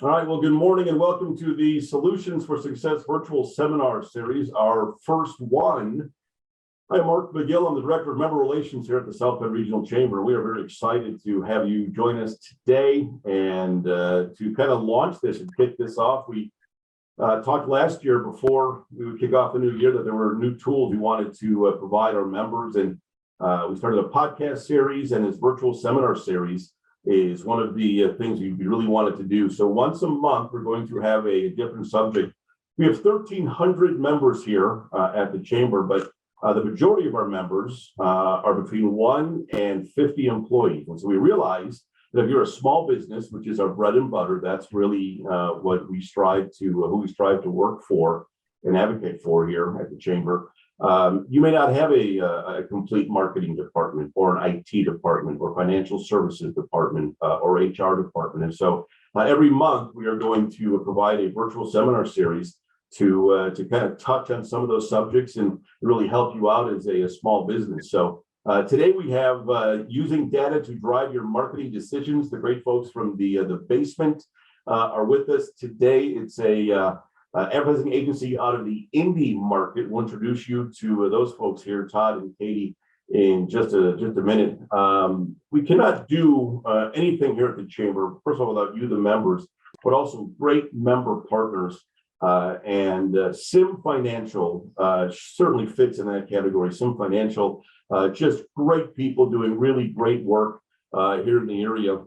All right, well, good morning and welcome to the Solutions for Success virtual seminar series, our first one. I'm Mark McGill. I'm the Director of Member Relations here at the South Bend Regional Chamber. We are very excited to have you join us today and to kind of launch this and kick this off. We talked last year before we would kick off the new year that there were new tools we wanted to provide our members, and we started a podcast series, and this virtual seminar series is one of the things we really wanted to do. So once a month, we're going to have a different subject. We have 1,300 members here at the Chamber, but the majority of our members are between 1 and 50 employees. And so we realized that if you're a small business, which is our bread and butter, that's really what we strive to, who we strive to work for and advocate for here at the Chamber. You may not have a complete marketing department or an IT department or financial services department or HR department. And so every month we are going to provide a virtual seminar series to kind of touch on some of those subjects and really help you out as a small business. So today we have using data to drive your marketing decisions. The great folks from the basement are with us today. It's a advertising agency out of the Indy market. We'll introduce you to those folks here, Todd and Katie, in just a minute. We cannot do anything here at the Chamber, first of all, without you, the members, but also great member partners. And Sim Financial certainly fits in that category. Sim Financial, just great people doing really great work here in the area.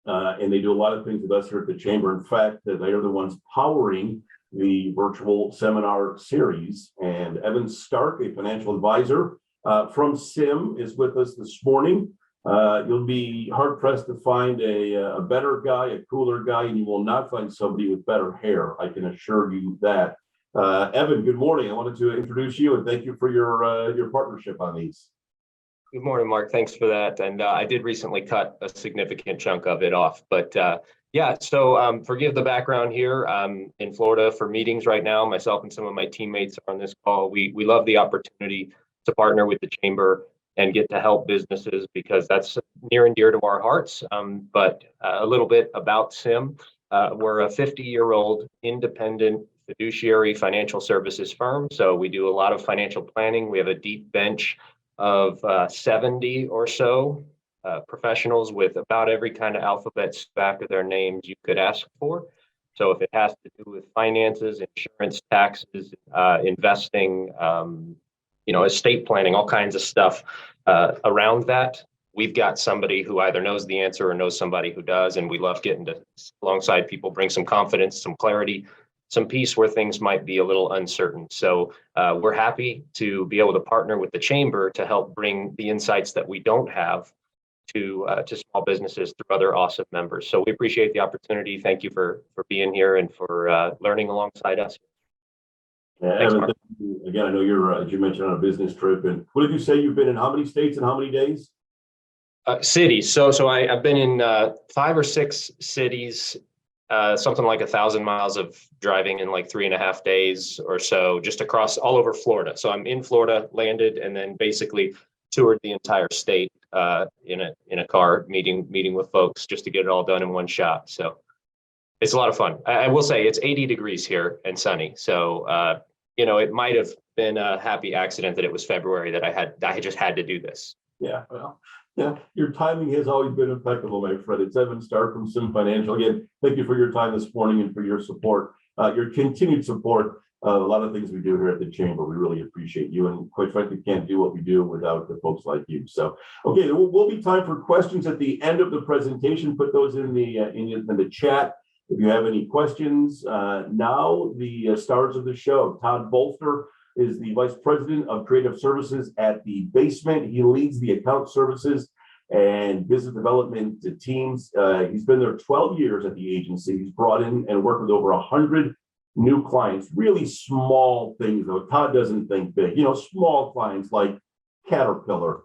And they do a lot of things with us here at the Chamber. In fact, they are the ones powering the virtual seminar series. And Evan Stark, a financial advisor from Sim, is with us this morning. You'll be hard pressed to find a better guy, a cooler guy, and you will not find somebody with better hair. I can assure you that. Evan, good morning. I wanted to introduce you and thank you for your partnership on these. Good morning, Mark. Thanks for that. And I did recently cut a significant chunk of it off, but yeah, so forgive the background here. I'm in Florida for meetings right now. Myself and some of my teammates are on this call. We love the opportunity to partner with the Chamber and get to help businesses because that's near and dear to our hearts. But a little bit about Sim. We're a 50-year-old independent fiduciary financial services firm. So we do a lot of financial planning. We have a deep bench of 70 or so professionals with about every kind of alphabet back of their names you could ask for. So if it has to do with finances, insurance, taxes, investing, estate planning, all kinds of stuff around that, we've got somebody who either knows the answer or knows somebody who does. And we love getting to alongside people, bring some confidence, some clarity, some peace where things might be a little uncertain. So we're happy to be able to partner with the Chamber to help bring the insights that we don't have to small businesses through other awesome members. So we appreciate the opportunity. Thank you for being here and for learning alongside us. Yeah, Thanks, Evan, again, I know you're, as you mentioned, on a business trip. And what did you say you've been in how many states and how many days? Cities. So I've been in 5 or 6 cities, something like 1,000 miles of driving in like 3.5 days or so, just across all over Florida. So I'm in Florida, landed, and then basically toured the entire state in a car, meeting with folks just to get it all done in one shot. So it's a lot of fun. I will say it's 80 degrees here and sunny. So it might have been a happy accident that it was February that I just had to do this. Yeah, well, yeah, your timing has always been impeccable, my friend. It's Evan Stark from Sim Financial. Again, thank you for your time this morning and for your support, your continued support. A lot of things we do here at the Chamber, we really appreciate you, and quite frankly, can't do what we do without the folks like you. So, okay, there will be time for questions at the end of the presentation. Put those in the chat if you have any questions. Now, the stars of the show, Todd Bolster is the Vice President of Creative Services at the Basement. He leads the account services and business development teams. He's been there 12 years at the agency. He's brought in and worked with over 100 new clients, really small things though. Todd doesn't think big, small clients like Caterpillar,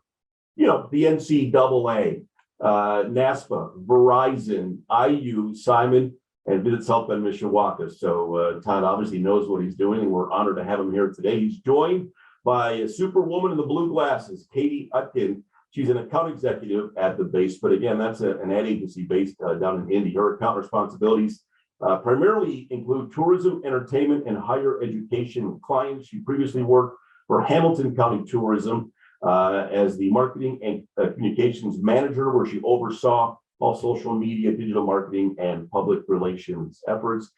the NCAA, NASPA, Verizon, IU, Simon, and Visit South Bend Mishawaka. So Todd obviously knows what he's doing, and we're honored to have him here today. He's joined by a superwoman in the blue glasses, Katie Utkin. She's an account executive at the base, but again, that's an ad agency based down in Indy. Her account responsibilities primarily include tourism, entertainment, and higher education clients. She previously worked for Hamilton County Tourism as the marketing and communications manager, where she oversaw all social media, digital marketing, and public relations efforts.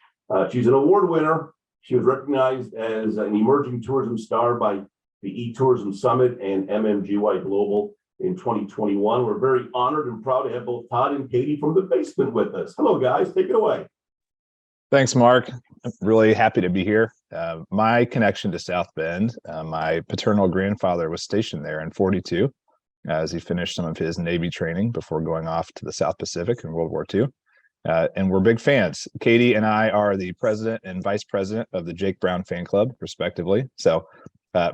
She's an award winner. She was recognized as an emerging tourism star by the eTourism Summit and MMGY Global in 2021. We're very honored and proud to have both Todd and Katie from the basement with us. Hello, guys. Take it away. Thanks, Mark. I'm really happy to be here. My connection to South Bend, my paternal grandfather was stationed there in 42 as he finished some of his Navy training before going off to the South Pacific in World War II. And we're big fans. Katie and I are the president and vice president of the Jake Brown fan club, respectively. So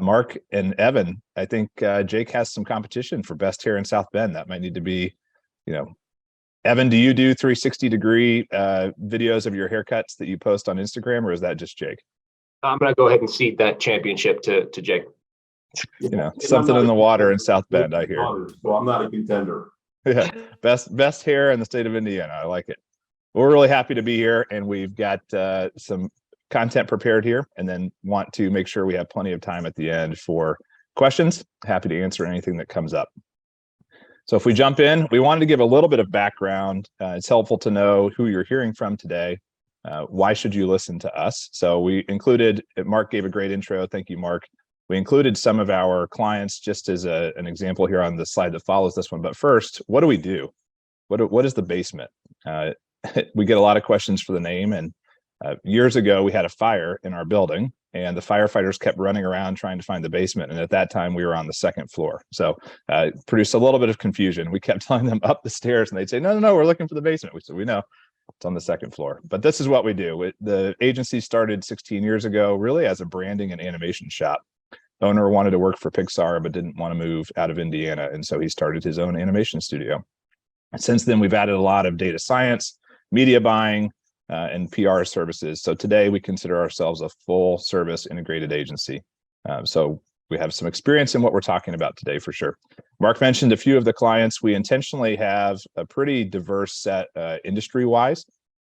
Mark and Evan, I think Jake has some competition for best hair in South Bend. That might need to be, Evan, do you do 360-degree videos of your haircuts that you post on Instagram, or is that just Jake? I'm going to go ahead and cede that championship to Jake. Something in the water in South Bend, I hear. So I'm not a contender. Yeah, best hair in the state of Indiana. I like it. We're really happy to be here, and we've got some content prepared here, and then want to make sure we have plenty of time at the end for questions. Happy to answer anything that comes up. So if we jump in, we wanted to give a little bit of background. It's helpful to know who you're hearing from today. Why should you listen to us? So we included, Mark gave a great intro. Thank you, Mark. We included some of our clients just as an example here on the slide that follows this one. But first, what do we do? What is the basement? We get a lot of questions for the name. And years ago, we had a fire in our building, and the firefighters kept running around trying to find the basement. And at that time, we were on the second floor. So it produced a little bit of confusion. We kept telling them up the stairs, and they'd say, no, we're looking for the basement. We said, we know. It's on the second floor. But this is what we do. The agency started 16 years ago, really as a branding and animation shop. The owner wanted to work for Pixar, but didn't want to move out of Indiana. And so he started his own animation studio. And since then, we've added a lot of data science, media buying, and PR services. So today we consider ourselves a full service integrated agency. So we have some experience in what we're talking about today for sure. Mark mentioned a few of the clients. We intentionally have a pretty diverse set industry-wise.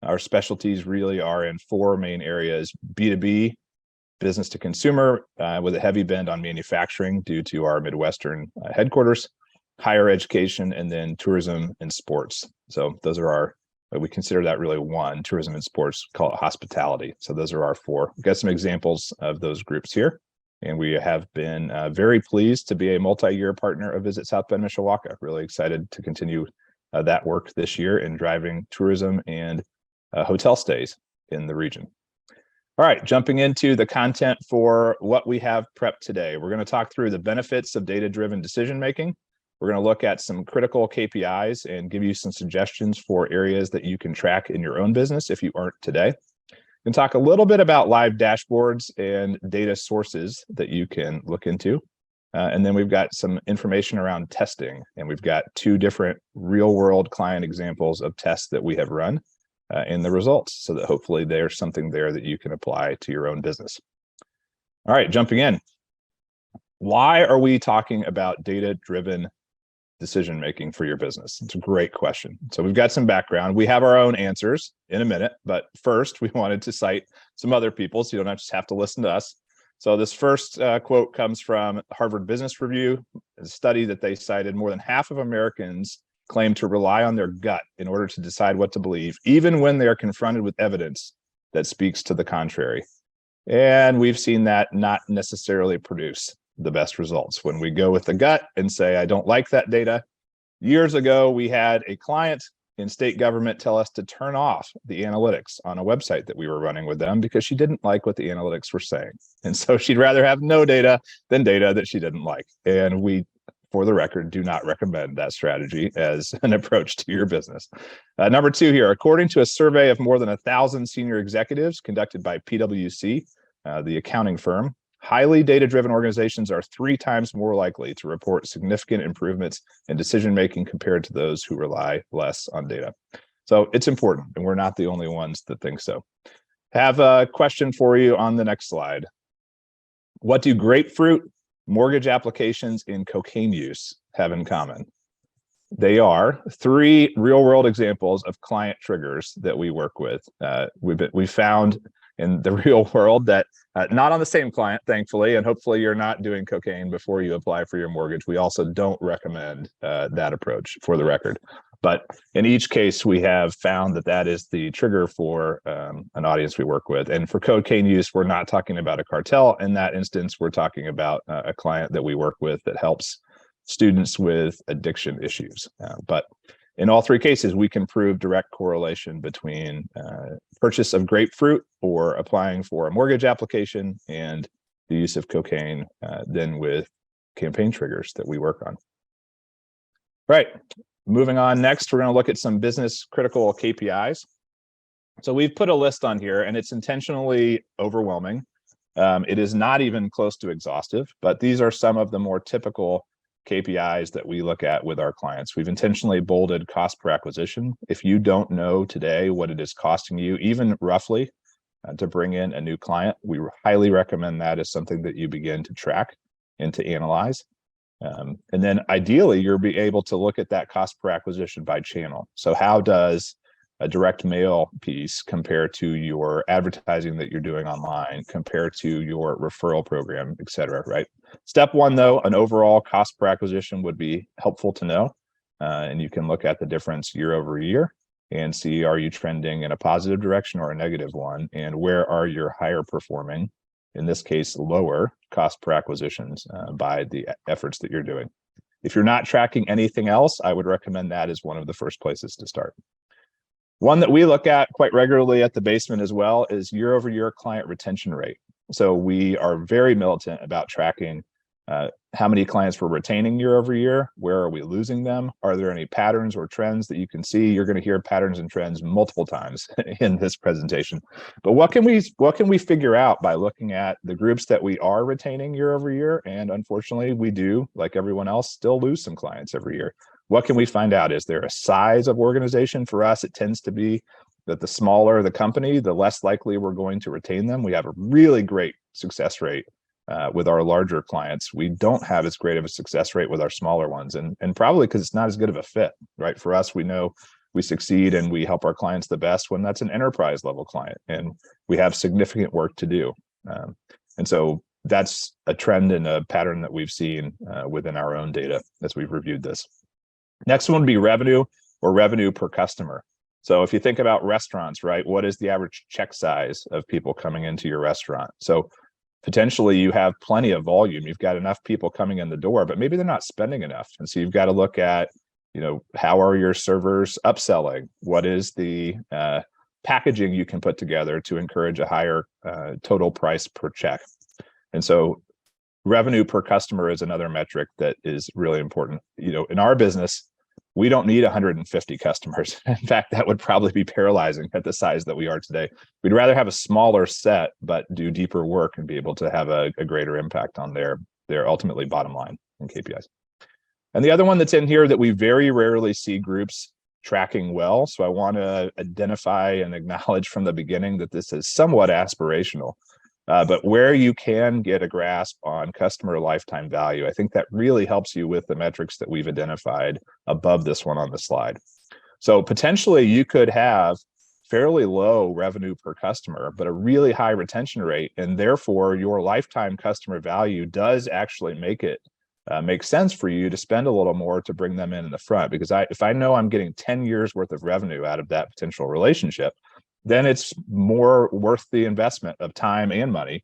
Our specialties really are in four main areas: B2B, business to consumer, with a heavy bend on manufacturing due to our Midwestern headquarters, higher education, and then tourism and sports. So those are we consider that really one, tourism and sports, call it hospitality. So those are our four. We've got some examples of those groups here. And we have been very pleased to be a multi-year partner of Visit South Bend Mishawaka. Really excited to continue that work this year in driving tourism and hotel stays in the region. All right, jumping into the content for what we have prepped today. We're going to talk through the benefits of data-driven decision-making. We're going to look at some critical KPIs and give you some suggestions for areas that you can track in your own business if you aren't today. And talk a little bit about live dashboards and data sources that you can look into. And then we've got some information around testing, and we've got two different real-world client examples of tests that we have run in the results, so that hopefully there's something there that you can apply to your own business. All right, jumping in. Why are we talking about data-driven decision-making for your business? It's a great question. So we've got some background. We have our own answers in a minute, but first we wanted to cite some other people so you don't just have to listen to us. So this first quote comes from Harvard Business Review, a study that they cited. More than half of Americans claim to rely on their gut in order to decide what to believe, even when they are confronted with evidence that speaks to the contrary. And we've seen that not necessarily produce the best results. When we go with the gut and say, I don't like that data. Years ago, we had a client in state government tell us to turn off the analytics on a website that we were running with them because she didn't like what the analytics were saying. And so she'd rather have no data than data that she didn't like. And we, for the record, do not recommend that strategy as an approach to your business. Number two here, according to a survey of more than 1,000 senior executives conducted by PwC, the accounting firm, highly data-driven organizations are 3 times more likely to report significant improvements in decision-making compared to those who rely less on data. So it's important, and we're not the only ones that think so. Have a question for you on the next slide. What do grapefruit, mortgage applications, and cocaine use have in common? They are 3 real-world examples of client triggers that we work with. We found in the real world that not on the same client, thankfully, and hopefully you're not doing cocaine before you apply for your mortgage. We also don't recommend that approach, for the record. But in each case, we have found that that is the trigger for an audience we work with. And for cocaine use, we're not talking about a cartel. In that instance, we're talking about a client that we work with that helps students with addiction issues. But in all 3 cases, we can prove direct correlation between purchase of grapefruit or applying for a mortgage application and the use of cocaine, then with campaign triggers that we work on. Right, moving on next, we're going to look at some business critical KPIs. So we've put a list on here and it's intentionally overwhelming. It is not even close to exhaustive, but these are some of the more typical KPIs that we look at with our clients. We've intentionally bolded cost per acquisition. If you don't know today what it is costing you, even roughly, to bring in a new client, we highly recommend that as something that you begin to track and to analyze. And then ideally, you'll be able to look at that cost per acquisition by channel. So how does a direct mail piece compare to your advertising that you're doing online, compare to your referral program, et cetera, right? Step 1, though, an overall cost per acquisition would be helpful to know. And you can look at the difference year over year and see, are you trending in a positive direction or a negative one? And where are your higher performing, in this case, lower cost per acquisitions by the efforts that you're doing? If you're not tracking anything else, I would recommend that as one of the first places to start. One that we look at quite regularly at the basement as well is year over year client retention rate. So we are very militant about tracking how many clients we're retaining year over year. Where are we losing them? Are there any patterns or trends that you can see? You're going to hear patterns and trends multiple times in this presentation. But what can we figure out by looking at the groups that we are retaining year over year? And unfortunately, we do, like everyone else, still lose some clients every year. What can we find out? Is there a size of organization? For us, it tends to be that the smaller the company, the less likely we're going to retain them. We have a really great success rate with our larger clients. We don't have as great of a success rate with our smaller ones, and probably because it's not as good of a fit, right? For us, we know we succeed and we help our clients the best when that's an enterprise level client, and we have significant work to do. And so that's a trend and a pattern that we've seen within our own data as we've reviewed this. Next one would be revenue or revenue per customer. So if you think about restaurants, right, what is the average check size of people coming into your restaurant? So potentially you have plenty of volume. You've got enough people coming in the door, but maybe they're not spending enough. And so you've got to look at, how are your servers upselling? What is the packaging you can put together to encourage a higher total price per check? And so revenue per customer is another metric that is really important. In our business, we don't need 150 customers. In fact, that would probably be paralyzing at the size that we are today. We'd rather have a smaller set, but do deeper work and be able to have a greater impact on their ultimately bottom line and KPIs. And the other one that's in here that we very rarely see groups tracking well. So I want to identify and acknowledge from the beginning that this is somewhat aspirational. But where you can get a grasp on customer lifetime value, I think that really helps you with the metrics that we've identified above this one on the slide. So potentially you could have fairly low revenue per customer, but a really high retention rate, and therefore your lifetime customer value does actually make sense for you to spend a little more to bring them in the front. Because if I know I'm getting 10 years worth of revenue out of that potential relationship, then it's more worth the investment of time and money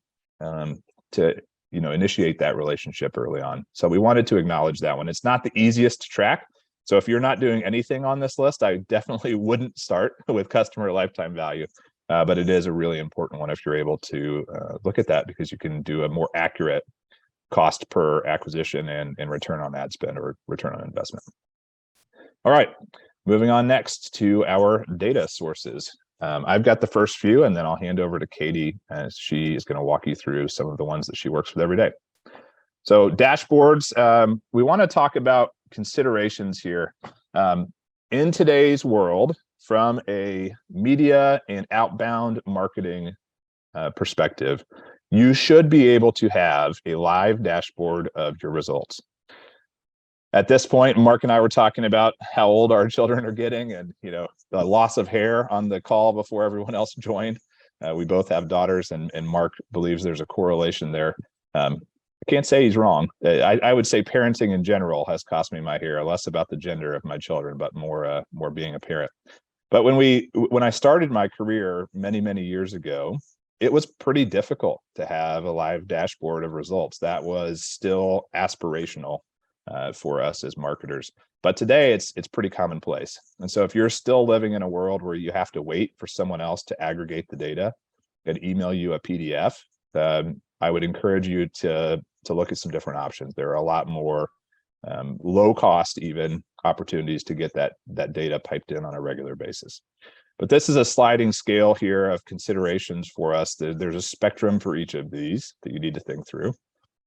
to initiate that relationship early on. So we wanted to acknowledge that one. It's not the easiest to track. So if you're not doing anything on this list, I definitely wouldn't start with customer lifetime value. But it is a really important one if you're able to look at that, because you can do a more accurate cost per acquisition and return on ad spend or return on investment. All right, moving on next to our data sources. I've got the first few, and then I'll hand over to Katie as she is going to walk you through some of the ones that she works with every day. So dashboards, we want to talk about considerations here. In today's world, from a media and outbound marketing perspective, you should be able to have a live dashboard of your results. At this point, Mark and I were talking about how old our children are getting, and the loss of hair on the call before everyone else joined. We both have daughters, and Mark believes there's a correlation there. I can't say he's wrong. I would say parenting in general has cost me my hair, less about the gender of my children, but more being a parent. But when I started my career many years ago, it was pretty difficult to have a live dashboard of results. That was still aspirational for us as marketers. But today it's pretty commonplace. And so if you're still living in a world where you have to wait for someone else to aggregate the data and email you a PDF, I would encourage you to look at some different options. There are a lot more low cost even opportunities to get that data piped in on a regular basis. But this is a sliding scale here of considerations for us. There's a spectrum for each of these that you need to think through.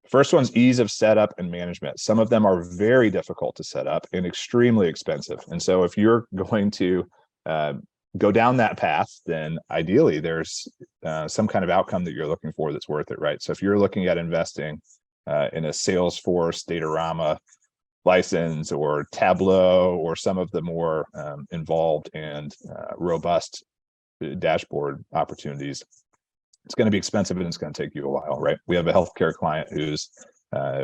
First one's ease of setup and management. Some of them are very difficult to set up and extremely expensive. And so if you're going to go down that path, then ideally there's some kind of outcome that you're looking for that's worth it, right? So if you're looking at investing in a Salesforce, Datorama license or Tableau or some of the more involved and robust dashboard opportunities, it's going to be expensive and it's going to take you a while, right? We have a healthcare client who's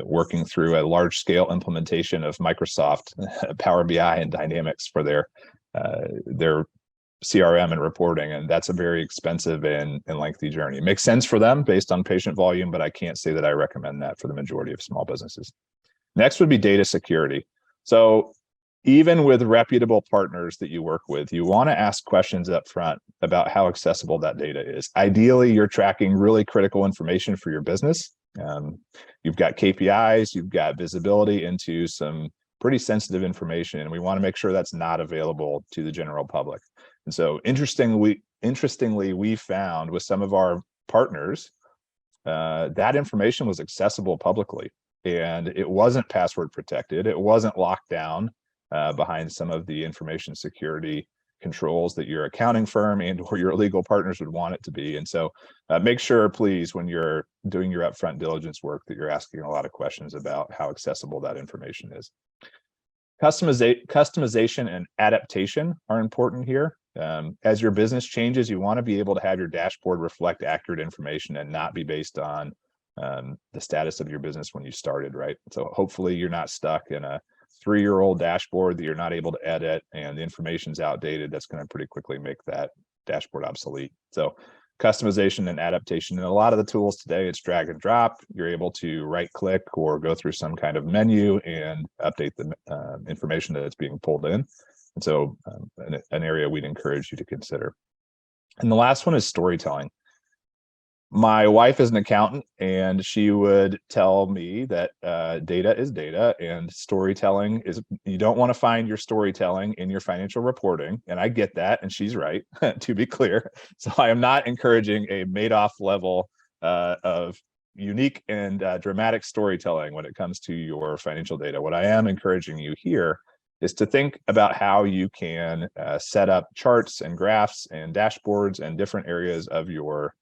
working through a large scale implementation of Microsoft Power BI and Dynamics for their CRM and reporting, and that's a very expensive and lengthy journey. It makes sense for them based on patient volume, but I can't say that I recommend that for the majority of small businesses. Next would be data security. So even with reputable partners that you work with, you want to ask questions up front about how accessible that data is. Ideally, you're tracking really critical information for your business. You've got KPIs, you've got visibility into some pretty sensitive information, and we want to make sure that's not available to the general public. And so interestingly, we found with some of our partners, that information was accessible publicly, and it wasn't password protected. It wasn't locked down behind some of the information security controls that your accounting firm and or your legal partners would want it to be. And so make sure, please, when you're doing your upfront diligence work, that you're asking a lot of questions about how accessible that information is. Customization and adaptation are important here. As your business changes, you want to be able to have your dashboard reflect accurate information and not be based on the status of your business when you started, right? So hopefully you're not stuck in a 3-year-old dashboard that you're not able to edit and the information's outdated. That's going to pretty quickly make that dashboard obsolete. So customization and adaptation. And a lot of the tools today, it's drag and drop. You're able to right click or go through some kind of menu and update the information that it's being pulled in. And so an area we'd encourage you to consider. And the last one is storytelling. My wife is an accountant, and she would tell me that data is data and storytelling is, you don't want to find your storytelling in your financial reporting. And I get that, and she's right, to be clear. So I am not encouraging a Madoff level of unique and dramatic storytelling when it comes to your financial data. What I am encouraging you here is to think about how you can set up charts and graphs and dashboards and different areas of your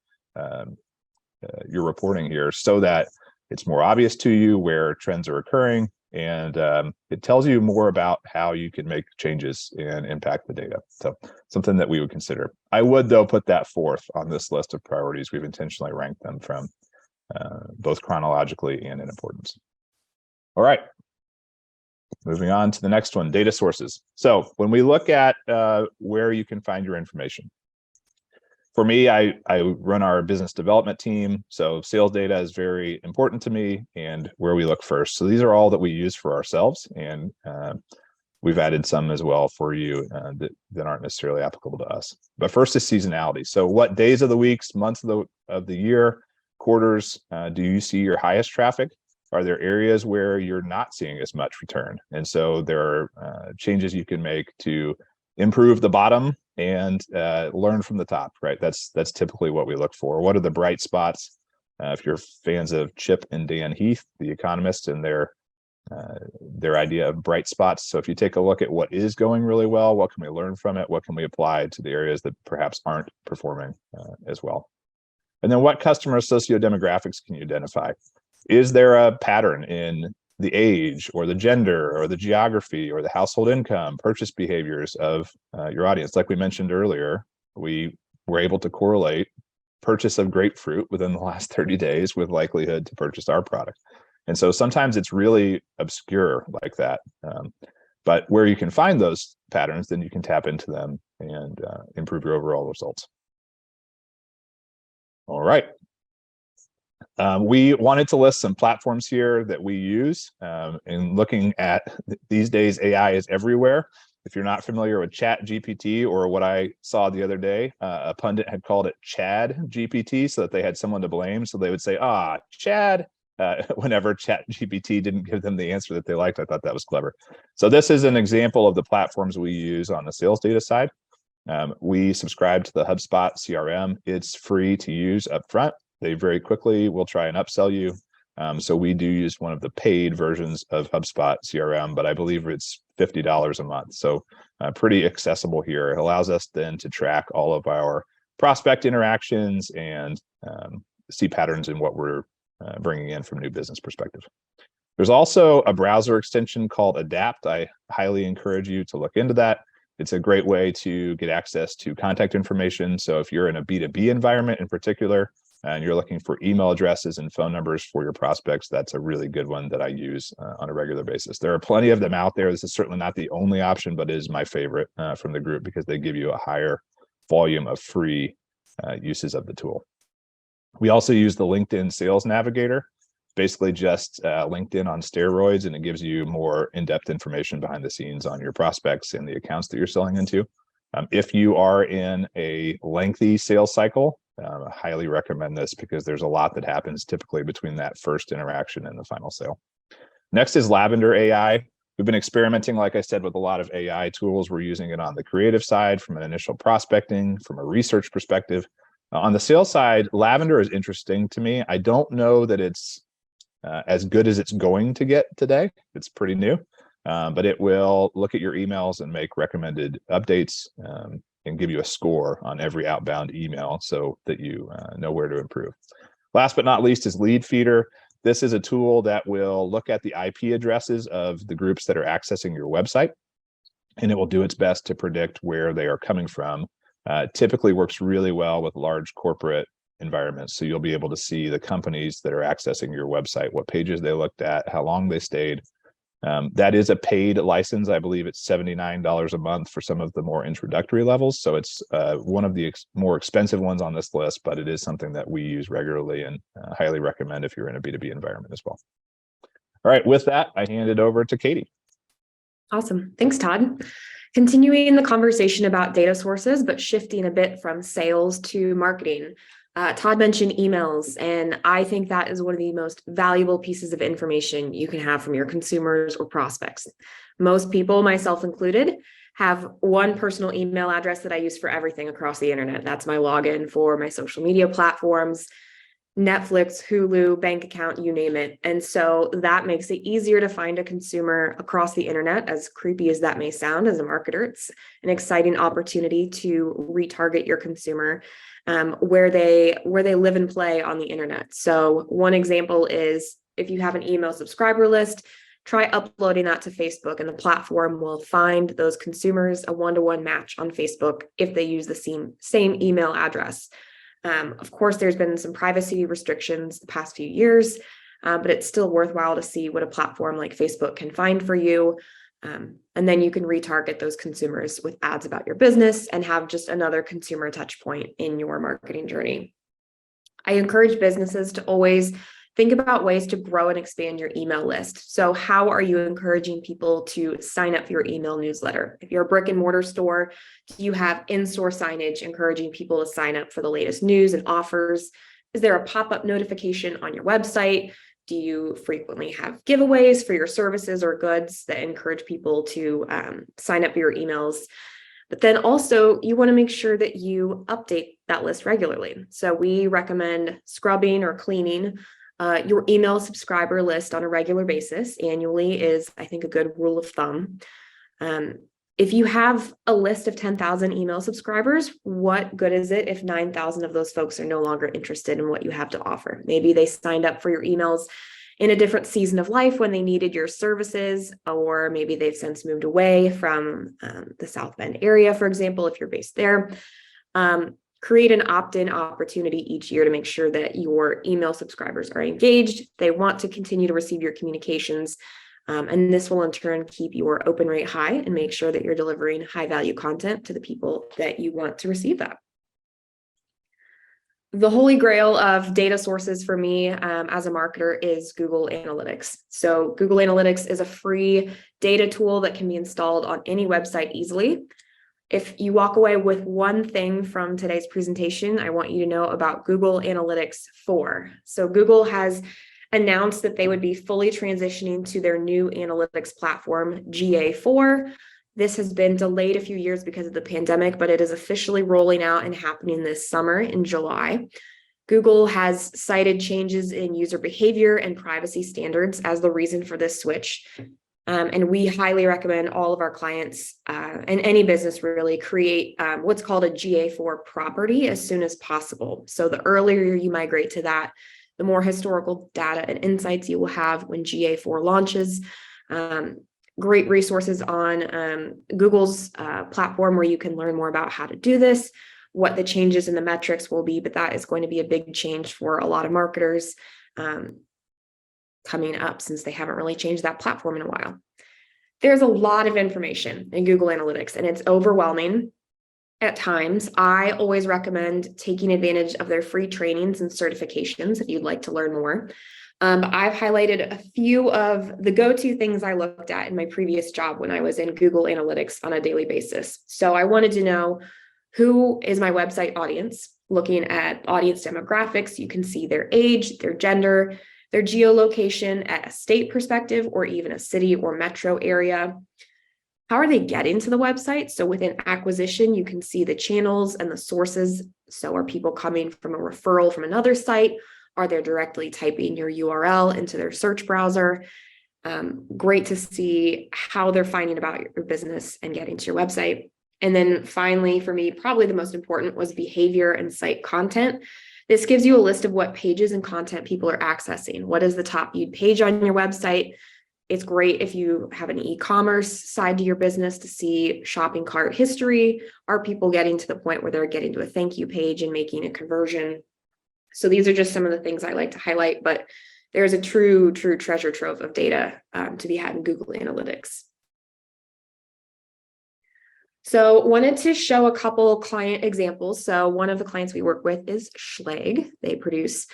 reporting here so that it's more obvious to you where trends are occurring, and it tells you more about how you can make changes and impact the data. So something that we would consider. I would, though, put that fourth on this list of priorities. We've intentionally ranked them from both chronologically and in importance. All right. Moving on to the next one, data sources. So when we look at where you can find your information, for me, I run our business development team, so sales data is very important to me and where we look first. So these are all that we use for ourselves, and we've added some as well for you that aren't necessarily applicable to us. But first is seasonality. So what days of the weeks, months of the year, quarters do you see your highest traffic? Are there areas where you're not seeing as much return? And so there are changes you can make to improve the bottom and learn from the top, right? That's typically what we look for. What are the bright spots? If you're fans of Chip and Dan Heath, the economists, and their idea of bright spots. So if you take a look at what is going really well, what can we learn from it? What can we apply to the areas that perhaps aren't performing as well? And then what customer sociodemographics can you identify? Is there a pattern in the age or the gender or the geography or the household income, purchase behaviors of your audience. Like we mentioned earlier, we were able to correlate purchase of grapefruit within the last 30 days with likelihood to purchase our product. And so sometimes it's really obscure like that. But where you can find those patterns, then you can tap into them and improve your overall results. All right. We wanted to list some platforms here that we use. And looking at these days, AI is everywhere. If you're not familiar with Chat GPT, or what I saw the other day, a pundit had called it Chad GPT, so that they had someone to blame. So they would say, Chad, whenever Chat GPT didn't give them the answer that they liked. I thought that was clever. So this is an example of the platforms we use on the sales data side. We subscribe to the HubSpot CRM. It's free to use up front. They very quickly will try and upsell you. So we do use one of the paid versions of HubSpot CRM, but I believe it's $50 a month. So pretty accessible here. It allows us then to track all of our prospect interactions and see patterns in what we're bringing in from new business perspective. There's also a browser extension called Adapt. I highly encourage you to look into that. It's a great way to get access to contact information. So if you're in a B2B environment in particular, and you're looking for email addresses and phone numbers for your prospects, that's a really good one that I use on a regular basis. There are plenty of them out there. This is certainly not the only option, but it is my favorite from the group because they give you a higher volume of free uses of the tool. We also use the LinkedIn Sales Navigator, basically just LinkedIn on steroids, and it gives you more in-depth information behind the scenes on your prospects and the accounts that you're selling into. If you are in a lengthy sales cycle, I highly recommend this because there's a lot that happens typically between that first interaction and the final sale. Next is Lavender AI. We've been experimenting, like I said, with a lot of AI tools. We're using it on the creative side from an initial prospecting, from a research perspective. On the sales side, Lavender is interesting to me. I don't know that it's as good as it's going to get today. It's pretty new, but it will look at your emails and make recommended updates and give you a score on every outbound email so that you know where to improve. Last but not least is Lead Feeder. This is a tool that will look at the IP addresses of the groups that are accessing your website, and it will do its best to predict where they are coming from. Typically works really well with large corporate environments. So you'll be able to see the companies that are accessing your website, what pages they looked at, how long they stayed. That is a paid license. I believe it's $79 a month for some of the more introductory levels. So it's one of the more expensive ones on this list, but it is something that we use regularly and highly recommend if you're in a B2B environment as well. All right, with that, I hand it over to Katie. Awesome. Thanks, Todd. Continuing the conversation about data sources, but shifting a bit from sales to marketing. Todd mentioned emails, and I think that is one of the most valuable pieces of information you can have from your consumers or prospects. Most people, myself included, have one personal email address that I use for everything across the internet. That's my login for my social media platforms, Netflix, Hulu, bank account, you name it. And so that makes it easier to find a consumer across the internet. As creepy as that may sound as a marketer, it's an exciting opportunity to retarget your consumer where they live and play on the internet. So one example is if you have an email subscriber list, try uploading that to Facebook, and the platform will find those consumers a one-to-one match on Facebook if they use the same email address. Of course, there's been some privacy restrictions the past few years, but it's still worthwhile to see what a platform like Facebook can find for you. And then you can retarget those consumers with ads about your business and have just another consumer touch point in your marketing journey. I encourage businesses to always think about ways to grow and expand your email list. So how are you encouraging people to sign up for your email newsletter? If you're a brick and mortar store, do you have in-store signage encouraging people to sign up for the latest news and offers? Is there a pop-up notification on your website? Do you frequently have giveaways for your services or goods that encourage people to sign up for your emails? But then also you want to make sure that you update that list regularly. So we recommend scrubbing or cleaning your email subscriber list on a regular basis. Annually is, I think, a good rule of thumb. If you have a list of 10,000 email subscribers, what good is it if 9,000 of those folks are no longer interested in what you have to offer? Maybe they signed up for your emails in a different season of life when they needed your services, or maybe they've since moved away from the South Bend area, for example, if you're based there. Create an opt-in opportunity each year to make sure that your email subscribers are engaged. They want to continue to receive your communications. And this will in turn keep your open rate high and make sure that you're delivering high value content to the people that you want to receive that. The holy grail of data sources for me as a marketer is Google Analytics. So Google Analytics is a free data tool that can be installed on any website easily. If you walk away with one thing from today's presentation, I want you to know about Google Analytics 4. So Google has announced that they would be fully transitioning to their new analytics platform, GA4. This has been delayed a few years because of the pandemic, but it is officially rolling out and happening this summer in July. Google has cited changes in user behavior and privacy standards as the reason for this switch. And we highly recommend all of our clients and any business really create what's called a GA4 property as soon as possible. So the earlier you migrate to that, the more historical data and insights you will have when GA4 launches. Great resources on Google's platform where you can learn more about how to do this, what the changes in the metrics will be, but that is going to be a big change for a lot of marketers coming up since they haven't really changed that platform in a while. There's a lot of information in Google Analytics and it's overwhelming at times. I always recommend taking advantage of their free trainings and certifications if you'd like to learn more. I've highlighted a few of the go-to things I looked at in my previous job when I was in Google Analytics on a daily basis. So I wanted to know who is my website audience. Looking at audience demographics, you can see their age, their gender, their geolocation at a state perspective, or even a city or metro area. How are they getting to the website? So within acquisition, you can see the channels and the sources. So are people coming from a referral from another site? Are they directly typing your URL into their search browser? Great to see how they're finding about your business and getting to your website. And then finally, for me, probably the most important was behavior and site content. This gives you a list of what pages and content people are accessing. What is the top viewed page on your website? It's great if you have an e-commerce side to your business to see shopping cart history. Are people getting to the point where they're getting to a thank you page and making a conversion? So these are just some of the things I like to highlight, but there's a true treasure trove of data to be had in Google Analytics. So wanted to show a couple client examples. So one of the clients we work with is Schlage. They produce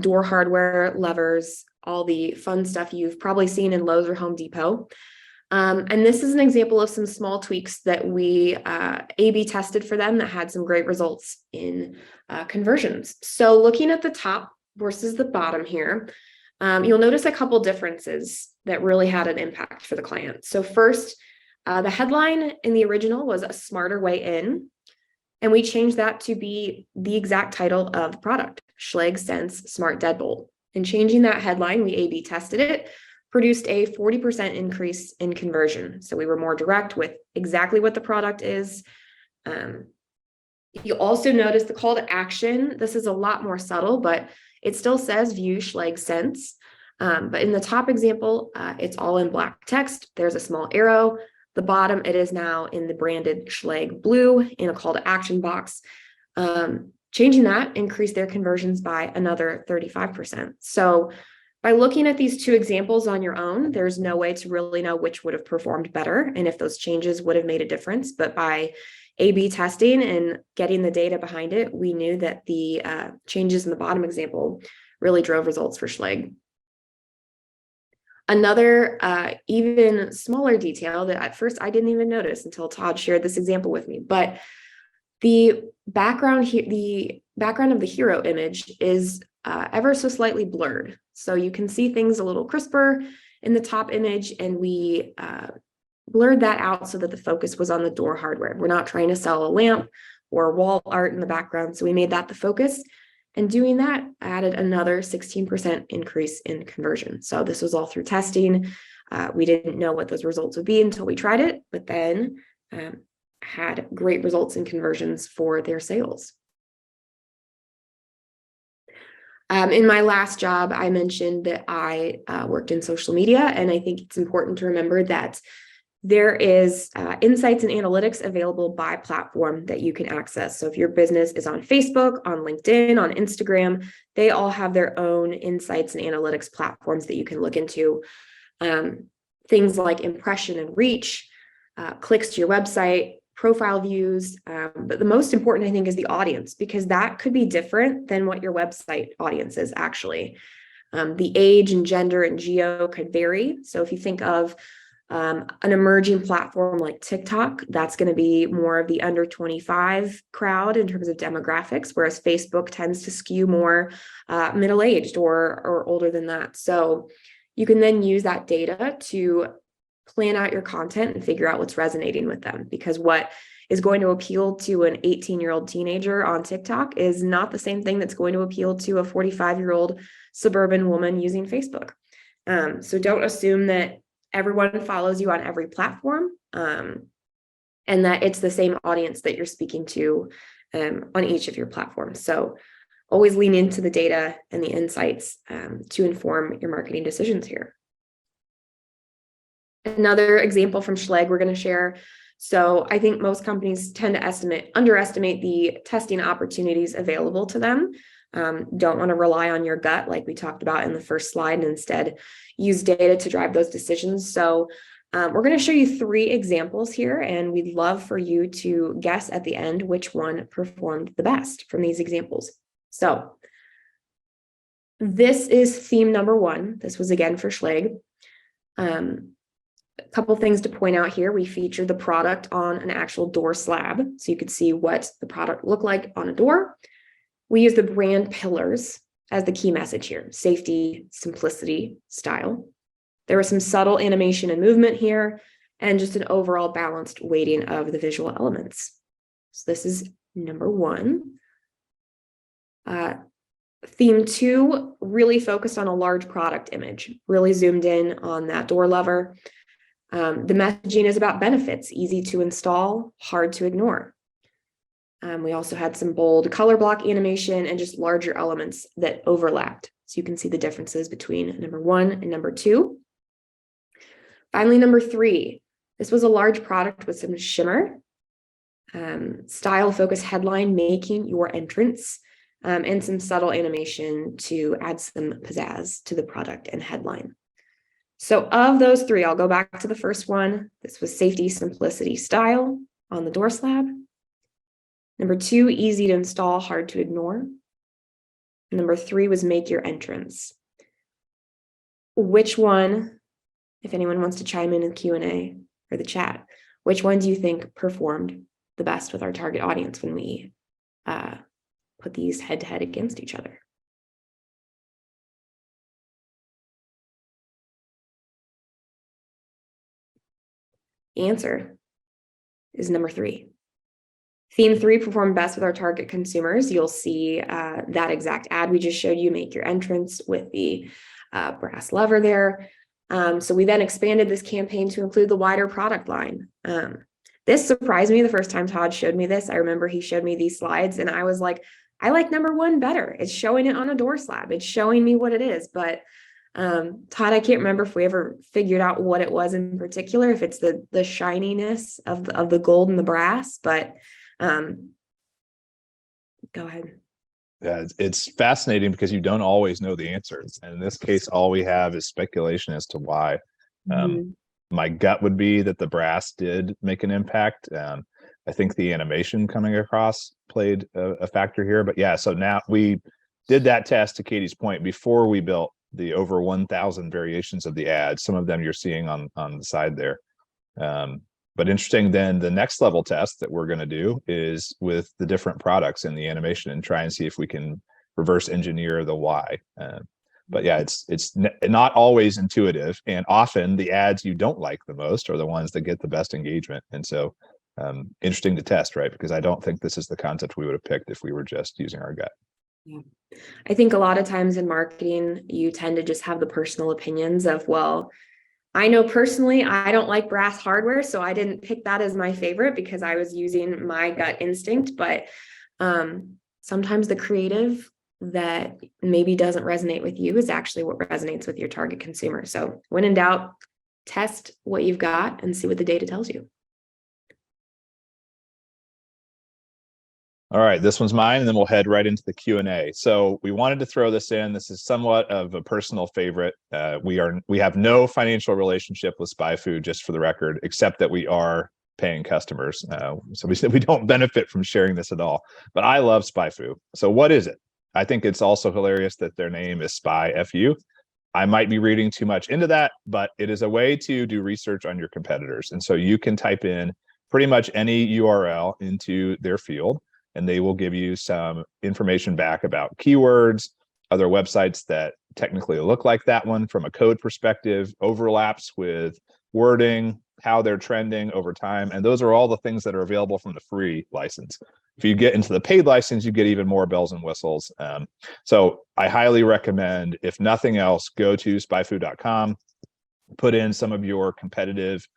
door hardware, levers, all the fun stuff you've probably seen in Lowe's or Home Depot. And this is an example of some small tweaks that we A/B tested for them that had some great results in conversions. So looking at the top versus the bottom here, you'll notice a couple differences that really had an impact for the client. So first, the headline in the original was a smarter way in, and we changed that to be the exact title of the product, Schlage Sense Smart Deadbolt. And changing that headline, we A/B tested it, produced a 40% increase in conversion. So we were more direct with exactly what the product is. You also notice the call to action. This is a lot more subtle, but it still says view Schlage Sense. But in the top example, it's all in black text. There's a small arrow. The bottom, it is now in the branded Schlage blue in a call to action box. Changing that increased their conversions by another 35%. So by looking at these two examples on your own, there's no way to really know which would have performed better and if those changes would have made a difference. But by A/B testing and getting the data behind it, we knew that the changes in the bottom example really drove results for Schlage. Another even smaller detail that at first I didn't even notice until Todd shared this example with me, but the background of the hero image is ever so slightly blurred. So you can see things a little crisper in the top image, and we blurred that out so that the focus was on the door hardware. We're not trying to sell a lamp or wall art in the background, so we made that the focus. And doing that added another 16% increase in conversion. So this was all through testing. We didn't know what those results would be until we tried it, but then had great results in conversions for their sales. In my last job, I mentioned that I worked in social media, and I think it's important to remember that there is insights and analytics available by platform that you can access. So if your business is on Facebook, on LinkedIn, on Instagram, they all have their own insights and analytics platforms that you can look into. Things like impression and reach, clicks to your website, profile views. But the most important, I think, is the audience, because that could be different than what your website audience is actually. The age and gender and geo could vary. So if you think of an emerging platform like TikTok, that's going to be more of the under 25 crowd in terms of demographics, whereas Facebook tends to skew more middle-aged or older than that. So you can then use that data to plan out your content and figure out what's resonating with them, because what is going to appeal to an 18-year-old teenager on TikTok is not the same thing that's going to appeal to a 45-year-old suburban woman using Facebook. So don't assume that everyone follows you on every platform, and that it's the same audience that you're speaking to on each of your platforms. So always lean into the data and the insights to inform your marketing decisions here. Another example from Schlage we're going to share. So I think most companies tend to underestimate the testing opportunities available to them. Don't want to rely on your gut like we talked about in the first slide, and instead use data to drive those decisions. So we're going to show you 3 examples here, and we'd love for you to guess at the end which one performed the best from these examples. So this is theme number 1. This was again for Schlage. A couple things to point out here. We featured the product on an actual door slab, so you could see what the product looked like on a door. We use the brand pillars as the key message here: safety, simplicity, style. There was some subtle animation and movement here, and just an overall balanced weighting of the visual elements. So this is number 1. Theme 2 really focused on a large product image, really zoomed in on that door lever. The messaging is about benefits, easy to install, hard to ignore. We also had some bold color block animation and just larger elements that overlapped. So you can see the differences between number 1 and number 2. Finally, number 3, this was a large product with some shimmer, style focused headline, making your entrance, and some subtle animation to add some pizzazz to the product and headline. So of those 3, I'll go back to the first one. This was safety, simplicity, style on the door slab. Number 2, easy to install, hard to ignore. Number 3 was make your entrance. Which one, if anyone wants to chime in the Q&A or the chat, which one do you think performed the best with our target audience when we put these head to head against each other? The answer is number 3. Theme 3 performed best with our target consumers. You'll see that exact ad we just showed you, make your entrance, with the brass lever there. So we then expanded this campaign to include the wider product line. This surprised me the first time Todd showed me this. I remember he showed me these slides and I was like, I like number 1 better. It's showing it on a door slab. It's showing me what it is. But Todd, I can't remember if we ever figured out what it was in particular, if it's the shininess of the gold and the brass, but go ahead. Yeah, it's fascinating because you don't always know the answers. And in this case, all we have is speculation as to why. My gut would be that the brass did make an impact. I think the animation coming across played a factor here. But yeah, so now we did that test, to Katie's point, before we built the over 1,000 variations of the ad. Some of them you're seeing on the side there. But interesting, then the next level test that we're going to do is with the different products in the animation and try and see if we can reverse engineer the why. But yeah, it's not always intuitive, and often the ads you don't like the most are the ones that get the best engagement. And so interesting to test, right? Because I don't think this is the concept we would have picked if we were just using our gut. Yeah. I think a lot of times in marketing, you tend to just have the personal opinions of, well, I know personally, I don't like brass hardware, so I didn't pick that as my favorite because I was using my gut instinct. But sometimes the creative that maybe doesn't resonate with you is actually what resonates with your target consumer. So when in doubt, test what you've got and see what the data tells you. All right, this one's mine, and then we'll head right into the Q&A. So we wanted to throw this in. This is somewhat of a personal favorite. We have no financial relationship with Spy Food, just for the record, except that we are paying customers. So we said we don't benefit from sharing this at all. But I love Spy Food. So what is it? I think it's also hilarious that their name is Spy FU. I might be reading too much into that, but it is a way to do research on your competitors. And so you can type in pretty much any URL into their field, and they will give you some information back about keywords, other websites that technically look like that one from a code perspective, overlaps with wording, how they're trending over time. And those are all the things that are available from the free license. If you get into the paid license, you get even more bells and whistles. So I highly recommend, if nothing else, go to spyfood.com, put in some of your competitive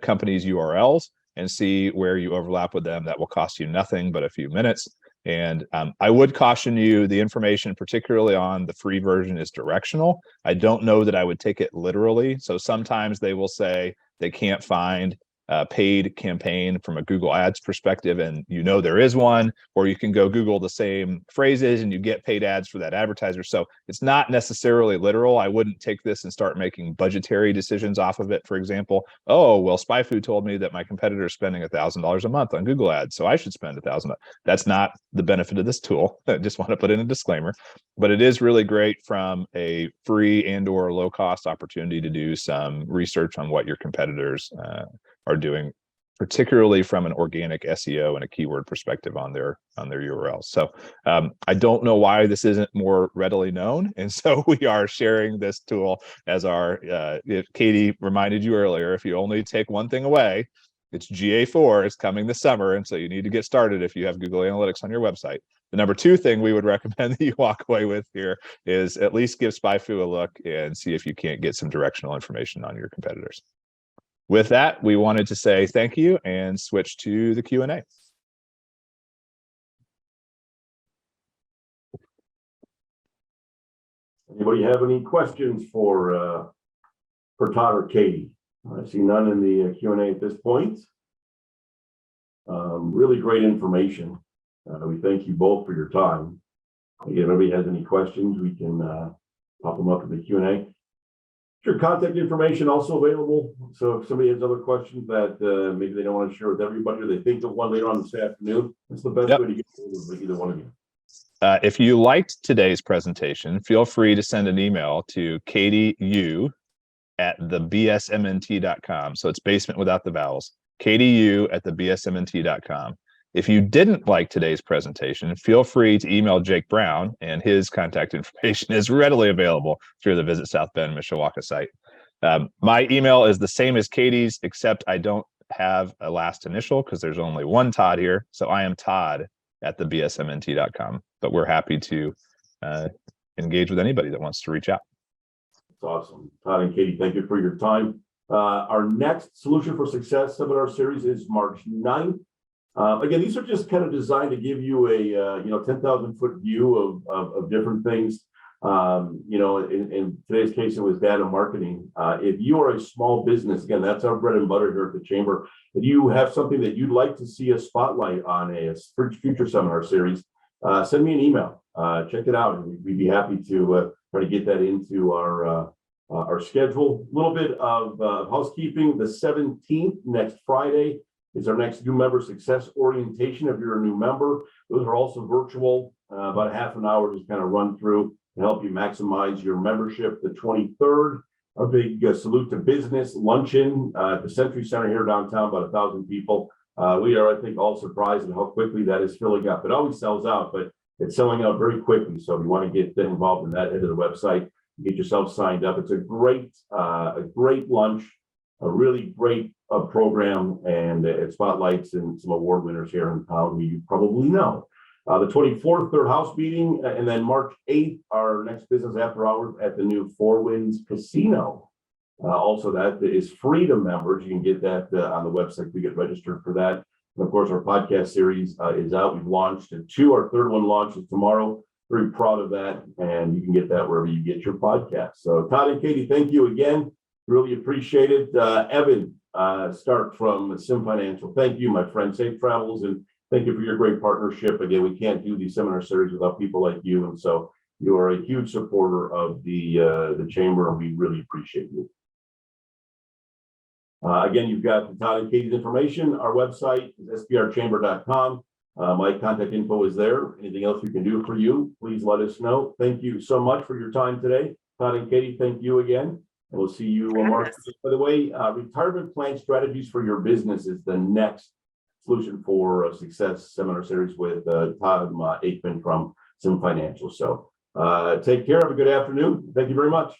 companies' URLs, and see where you overlap with them. That will cost you nothing but a few minutes. And I would caution you, the information, particularly on the free version, is directional. I don't know that I would take it literally. So sometimes they will say they can't find a paid campaign from a Google Ads perspective, and there is one, or you can go Google the same phrases and you get paid ads for that advertiser. So it's not necessarily literal. I wouldn't take this and start making budgetary decisions off of it. For example, oh, well, Spy Food told me that my competitor is spending $1,000 a month on Google Ads, so I should spend $1,000. That's not the benefit of this tool. I just want to put in a disclaimer, but it is really great from a free and or low cost opportunity to do some research on what your competitors are doing, particularly from an organic SEO and a keyword perspective on their URLs. So I don't know why this isn't more readily known, and so we are sharing this tool as our. Katie reminded you earlier, if you only take one thing away, it's GA4 is coming this summer, and so you need to get started if you have Google Analytics on your website. The number two thing we would recommend that you walk away with here is at least give SpyFu a look and see if you can't get some directional information on your competitors. With that, we wanted to say thank you and switch to the Q&A. Anybody have any questions for Todd or Katie? I see none in the Q&A at this point. Really great information. We thank you both for your time. Again, if anybody has any questions, we can pop them up in the Q&A. Your contact information also available. So if somebody has other questions that maybe they don't want to share with everybody, or they think of one later on this afternoon, that's the best way to get hold of either one of you. If you liked today's presentation, feel free to send an email to katieu@thebsmnt.com. So it's basement without the vowels. katieu@thebsmnt.com. If you didn't like today's presentation, feel free to email Jake Brown, and his contact information is readily available through the Visit South Bend Mishawaka site. My email is the same as Katie's, except I don't have a last initial because there's only one Todd here. So I am Todd@thebsmnt.com, but we're happy to engage with anybody that wants to reach out. That's awesome. Todd and Katie, thank you for your time. Our next Solution for Success seminar series is March 9th. Again, these are just kind of designed to give you a 10,000-foot view of different things. In today's case, it was data marketing. If you are a small business, again, that's our bread and butter here at the Chamber. If you have something that you'd like to see a spotlight on a future seminar series, send me an email. Check it out, and we'd be happy to try to get that into our schedule. A little bit of housekeeping. The 17th, next Friday, is our next new member success orientation. If you're a new member, those are also virtual, about a half an hour, just kind of run through to help you maximize your membership. The 23rd, our big salute to business luncheon at the Century Center here downtown, about 1,000 people. We are, I think, all surprised at how quickly that is filling up. It always sells out, but it's selling out very quickly. So if you want to get involved in that, head to the website, get yourself signed up. It's a great lunch, a really great program, and it spotlights and some award winners here in town who you probably know. The 24th, third house meeting, and then March 8th, our next business after hours at the new Four Winds Casino. Also, that is free to members. You can get that on the website to get registered for that. And of course, our podcast series is out. We've launched two. Our third one launches tomorrow. very proud of that. And you can get that wherever you get your podcast. So Todd and Katie, thank you again. Really appreciate it. Evan Stark from Sim Financial. Thank you, my friend. Safe travels, and thank you for your great partnership. Again, we can't do these seminar series without people like you. And so you are a huge supporter of the chamber, and we really appreciate you. Again, you've got Todd and Katie's information. Our website is sbrchamber.com. My contact info is there. Anything else we can do for you, please let us know. Thank you so much for your time today. Todd and Katie, thank you again. And we'll see you on March. By the way, retirement plan strategies for your business is the next solution for success seminar series with Todd Aikman from Sim Financial. So take care. Have a good afternoon. Thank you very much.